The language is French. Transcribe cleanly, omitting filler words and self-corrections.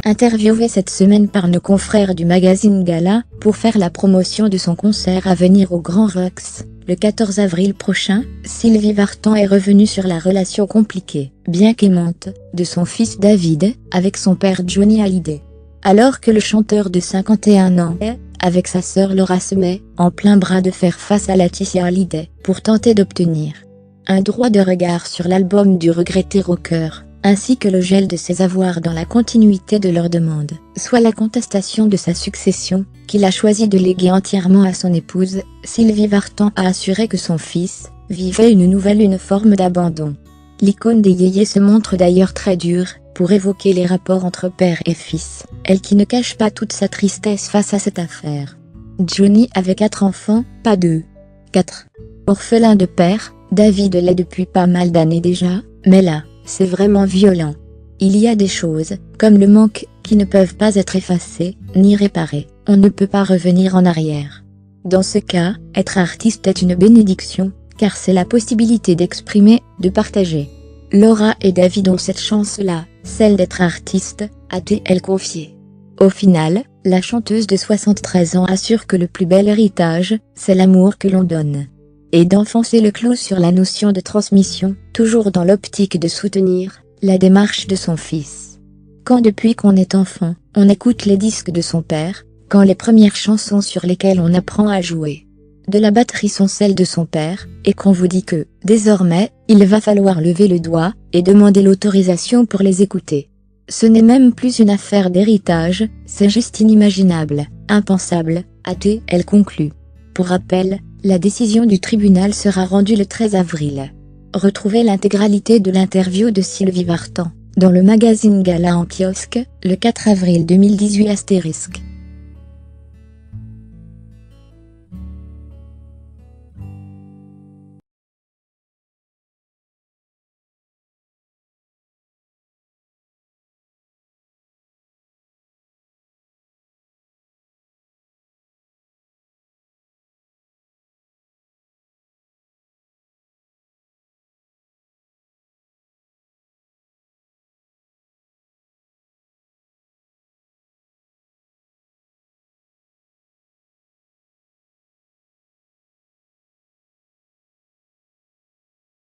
Interviewée cette semaine par nos confrères du magazine Gala, pour faire la promotion de son concert à venir au Grand Rex, le 14 avril prochain, Sylvie Vartan est revenue sur la relation compliquée, bien qu'aimante, de son fils David, avec son père Johnny Hallyday. Alors que le chanteur de 51 ans est, avec sa sœur Laura se met, en plein bras de fer face à Laetitia Hallyday, pour tenter d'obtenir un droit de regard sur l'album du regretté rocker, ainsi que le gel de ses avoirs dans la continuité de leur demande, soit la contestation de sa succession, qu'il a choisi de léguer entièrement à son épouse. Sylvie Vartan a assuré que son fils vivait une forme d'abandon. L'icône des yéyés se montre d'ailleurs très dure, pour évoquer les rapports entre père et fils, elle qui ne cache pas toute sa tristesse face à cette affaire. Johnny avait 4 enfants, pas 2. 4. Orphelin de père, David l'est depuis pas mal d'années déjà, mais là, c'est vraiment violent. Il y a des choses, comme le manque, qui ne peuvent pas être effacées, ni réparées. On ne peut pas revenir en arrière. Dans ce cas, être artiste est une bénédiction, car c'est la possibilité d'exprimer, de partager. Laura et David ont cette chance-là, celle d'être artiste, a-t-elle confié. Au final, la chanteuse de 73 ans assure que le plus bel héritage, c'est l'amour que l'on donne. Et d'enfoncer le clou sur la notion de transmission, toujours dans l'optique de soutenir la démarche de son fils. Quand depuis qu'on est enfant, on écoute les disques de son père, quand les premières chansons sur lesquelles on apprend à jouer de la batterie sont celles de son père, et qu'on vous dit que, désormais, il va falloir lever le doigt et demander l'autorisation pour les écouter. Ce n'est même plus une affaire d'héritage, c'est juste inimaginable, impensable, a-t-elle conclu. Pour rappel, la décision du tribunal sera rendue le 13 avril. Retrouvez l'intégralité de l'interview de Sylvie Vartan dans le magazine Gala en kiosque, le 4 avril 2018 *.